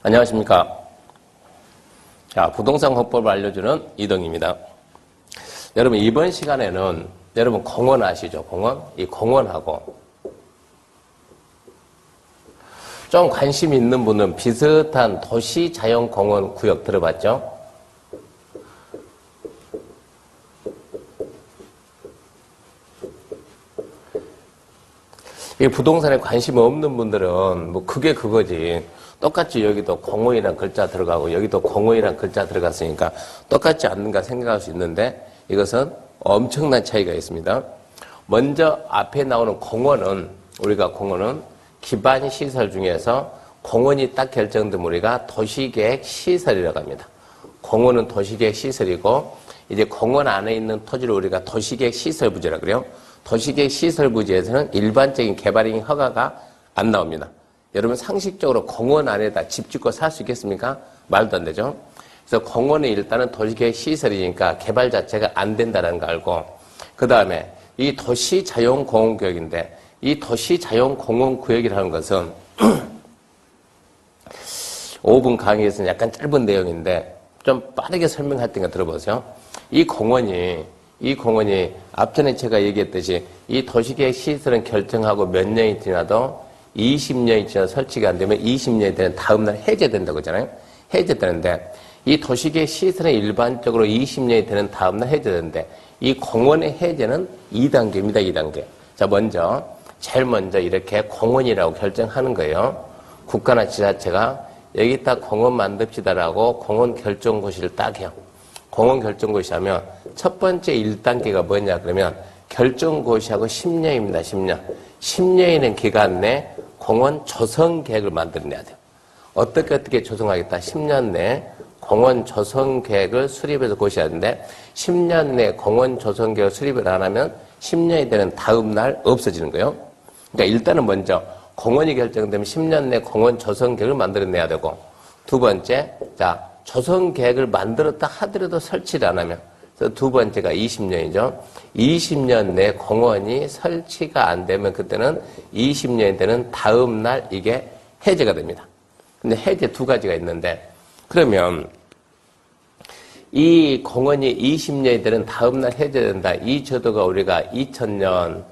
안녕하십니까. 자, 부동산 공법을 알려주는 이동입니다. 여러분, 이번 시간에는 여러분 공원 아시죠? 공원? 이 공원하고 좀 관심 있는 분은 비슷한 도시자연공원 구역 들어봤죠? 이 부동산에 관심 없는 분들은 뭐 그게 그거지. 똑같이 여기도 공원이란 글자 들어가고 여기도 공원이란 글자 들어갔으니까 똑같지 않는가 생각할 수 있는데 이것은 엄청난 차이가 있습니다. 먼저 앞에 나오는 공원은 우리가 공원은 기반 시설 중에서 공원이 딱 결정되면 우리가 도시계획 시설이라고 합니다. 공원은 도시계획 시설이고 이제 공원 안에 있는 토지를 우리가 도시계획 시설 부지라고 그래요. 도시계획 시설 부지에서는 일반적인 개발행위 허가가 안 나옵니다. 여러분 상식적으로 공원 안에다 집 짓고 살 수 있겠습니까? 말도 안 되죠. 그래서 공원은 일단은 도시계획 시설이니까 개발 자체가 안 된다는 거 알고 그 다음에 이 도시자연공원구역인데 이 도시자연공원구역이라는 것은 5분 강의에서는 약간 짧은 내용인데 좀 빠르게 설명할 테니까 들어보세요. 이 공원이 앞전에 제가 얘기했듯이 이 도시계획 시설은 결정하고 몇 년이 지나도 20년이 지나 설치가 안 되면 20년이 되는 다음날 해제된다고 하잖아요. 해제되는데 이 도시계획 시설은 일반적으로 20년이 되는 다음날 해제되는데 이 공원의 해제는 2단계입니다. 2단계. 자, 제일 먼저 이렇게 공원이라고 결정하는 거예요. 국가나 지자체가 여기다 공원 만듭시다라고 공원 결정고시를 딱 해요. 공원 결정고시 하면 첫 번째 1단계가 뭐냐 그러면 결정고시하고 10년입니다. 10년. 10년이라는 기간 내 공원 조성 계획을 만들어내야 돼요. 어떻게 조성하겠다. 10년 내 공원 조성 계획을 수립해서 고시해야 하는데 10년 내 공원 조성 계획을 수립을 안 하면 10년이 되는 다음 날 없어지는 거예요. 그러니까 일단은 먼저 공원이 결정되면 10년 내 공원 조성 계획을 만들어내야 되고 두 번째, 자, 조성 계획을 만들었다 하더라도 설치를 안 하면 그래서 두 번째가 20년이죠. 20년 내 공원이 설치가 안 되면 그때는 20년이 되는 다음 날 이게 해제가 됩니다. 근데 해제 두 가지가 있는데 그러면 이 공원이 20년이 되는 다음 날 해제된다. 이 제도가 우리가 2000년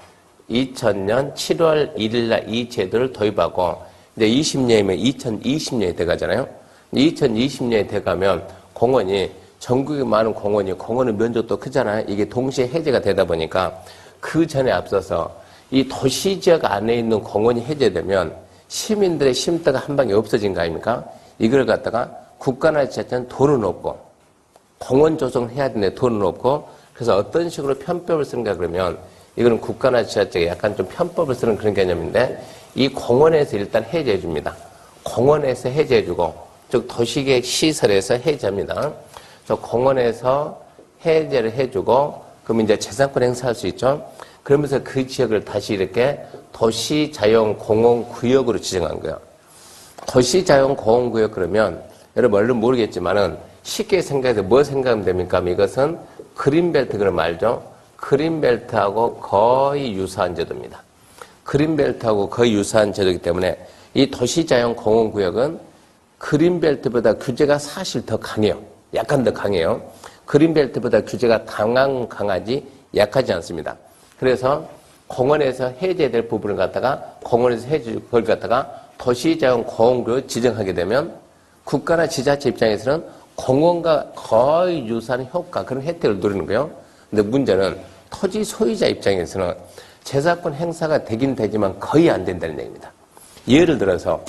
7월 1일 날 이 제도를 도입하고 이제 20년이면 2020년이 돼가잖아요. 2020년이 돼가면 공원이 전국에 많은 공원의 면적도 크잖아요. 이게 동시에 해제가 되다 보니까 그 전에 앞서서 이 도시지역 안에 있는 공원이 해제되면 시민들의 쉼터가 한 방에 없어진 거 아닙니까? 이걸 갖다가 국가나 지자체는 돈은 없고 공원 조성을 해야 되는데 돈은 없고 그래서 어떤 식으로 편법을 쓰는가 그러면 이거는 국가나 지자체가 약간 좀 편법을 쓰는 그런 개념인데 이 공원에서 일단 해제해 줍니다. 공원에서 해제해 주고 즉 도시계획 시설에서 해제합니다. 공원에서 해제를 해주고 그러면 이제 재산권 행사할 수 있죠. 그러면서 그 지역을 다시 이렇게 도시자연공원구역으로 지정한 거예요. 도시자연공원구역 그러면 여러분 얼른 모르겠지만은 쉽게 생각해서 뭐 생각하면 됩니까? 이것은 그린벨트 그럼 알죠? 그린벨트하고 거의 유사한 제도입니다. 그린벨트하고 거의 유사한 제도이기 때문에 이 도시자연공원구역은 그린벨트보다 규제가 사실 더 강해요. 약간 더 강해요. 그린벨트보다 규제가 강하지 약하지 않습니다. 그래서 공원에서 해제될 부분을 갖다가 공원에서 그걸 갖다가 도시자연공원구역으로 지정하게 되면 국가나 지자체 입장에서는 공원과 거의 유사한 효과 그런 혜택을 누리는 거예요. 근데 문제는 토지 소유자 입장에서는 재산권 행사가 되긴 되지만 거의 안 된다는 얘기입니다. 예를 들어서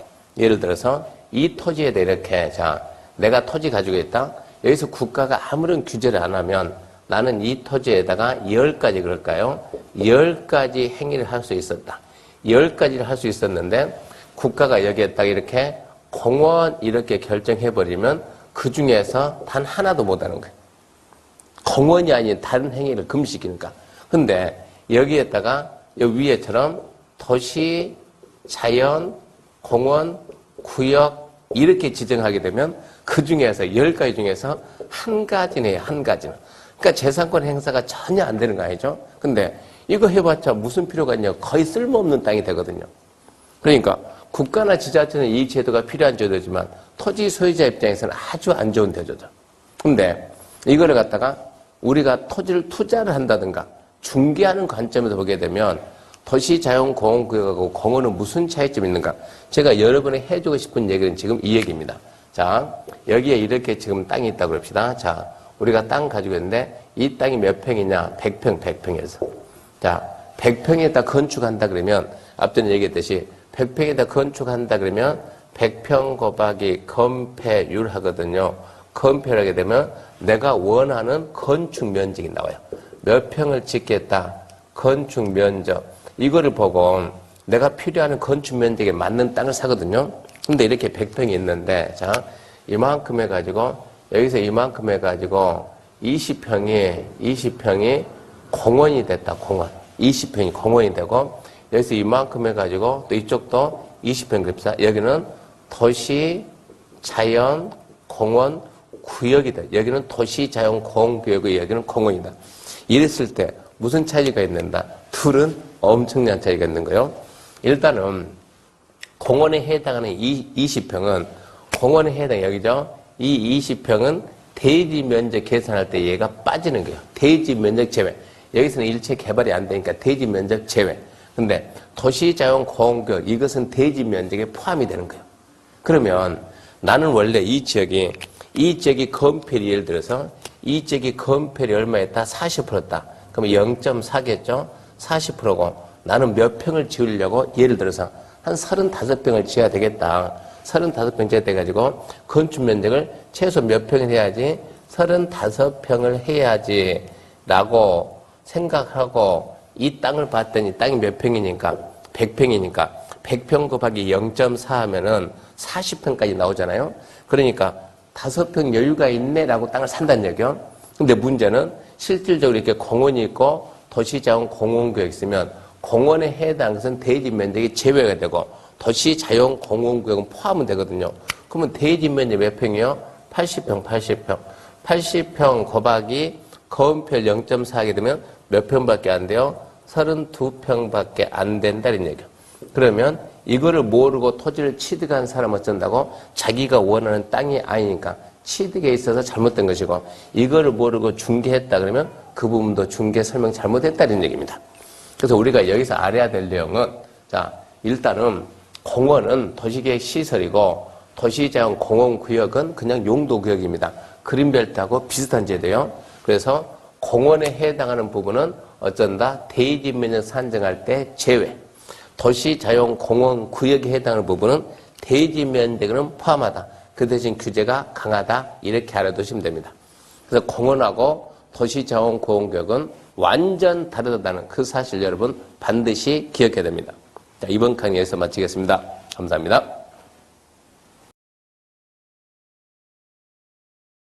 이 토지에 대해 이렇게 자 내가 토지 가지고 있다. 여기서 국가가 아무런 규제를 안 하면 나는 이 토지에다가 10가지 그럴까요? 10가지 행위를 할 수 있었다. 10가지를 할 수 있었는데 국가가 여기에다가 이렇게 공원 이렇게 결정해버리면 그 중에서 단 하나도 못하는 거예요. 공원이 아닌 다른 행위를 금지시키니까. 근데 여기에다가 여기 위에처럼 도시, 자연, 공원, 구역 이렇게 지정하게 되면 그 중에서 10가지 중에서 한 가지네요. 한 가지는. 그러니까 재산권 행사가 전혀 안 되는 거 아니죠? 근데 이거 해봤자 무슨 필요가 있냐. 거의 쓸모없는 땅이 되거든요. 그러니까 국가나 지자체는 이 제도가 필요한 제도지만 토지 소유자 입장에서는 아주 안 좋은 제도죠. 근데 이거를 갖다가 우리가 토지를 투자를 한다든가 중개하는 관점에서 보게 되면 도시자연공원구역하고 공원은 무슨 차이점이 있는가? 제가 여러분이 해주고 싶은 얘기는 지금 이 얘기입니다. 자, 여기에 이렇게 지금 땅이 있다고 그럽시다. 자, 우리가 땅 가지고 있는데 이 땅이 몇 평이냐? 100평, 100평에서. 자, 100평에다 건축한다 그러면 앞전에 얘기했듯이 100평에다 건축한다 그러면 100평 곱하기 건폐율 하거든요. 건폐를 하게 되면 내가 원하는 건축 면적이 나와요. 몇 평을 짓겠다. 건축 면적. 이거를 보고 내가 필요한 건축 면적에 맞는 땅을 사거든요. 근데 이렇게 100평이 있는데, 자, 이만큼 해가지고, 여기서 이만큼 해가지고, 20평이 공원이 됐다, 공원. 20평이 공원이 되고, 여기서 이만큼 해가지고, 또 이쪽도 20평 그립시다. 여기는 도시, 자연, 공원, 구역이 돼. 여기는 도시, 자연, 공원, 구역이 여기는 공원이다. 이랬을 때 무슨 차이가 있는다? 둘은 엄청난 차이가 있는 거예요. 일단은 공원에 해당하는 20평은 공원에 해당 여기죠. 이 20평은 대지 면적 계산할 때 얘가 빠지는 거예요. 대지 면적 제외. 여기서는 일체 개발이 안 되니까 대지 면적 제외. 근데 도시자연공원구역 이것은 대지 면적에 포함이 되는 거예요. 그러면 나는 원래 이 지역이 건폐율이 예를 들어서 이 지역이 건폐율이 얼마였다? 40%다. 그러면 0.4겠죠? 40%고 나는 몇 평을 지으려고 예를 들어서 한 35평을 지어야 되겠다. 35평 지어야 돼가지고 건축 면적을 최소 몇 평을 해야지? 35평을 해야지 라고 생각하고 이 땅을 봤더니 땅이 몇 평이니까 100평이니까 100평 곱하기 0.4 하면은 40평까지 나오잖아요. 그러니까 5평 여유가 있네라고 땅을 산다는 얘기요. 근데 문제는 실질적으로 이렇게 공원이 있고 도시자원 공원구역이 있으면 공원에 해당하는 것은 대지 면적이 제외가 되고 도시자원 공원구역은 포함은 되거든요. 그러면 대지 면적 몇 평이요? 80평. 80평 곱하기 건폐율 0.4 하게 되면 몇 평밖에 안 돼요? 32평밖에 안 된다는 얘기예요. 그러면 이거를 모르고 토지를 취득한 사람은 어쩐다고? 자기가 원하는 땅이 아니니까 취득에 있어서 잘못된 것이고 이거를 모르고 중개했다 그러면 그 부분도 중개 설명 잘못했다는 얘기입니다. 그래서 우리가 여기서 알아야 될 내용은 자 일단은 공원은 도시계획 시설이고 도시자원 공원구역은 그냥 용도구역입니다. 그린벨트하고 비슷한 제도예요. 그래서 공원에 해당하는 부분은 어쩐다? 대지 면적 산정할 때 제외. 도시자연공원구역에 해당하는 부분은 대지 면적은 포함하다. 그 대신 규제가 강하다. 이렇게 알아두시면 됩니다. 그래서 공원하고 도시자원공원구역은 완전 다르다는 그 사실 여러분 반드시 기억해야 됩니다. 자, 이번 강의에서 마치겠습니다. 감사합니다.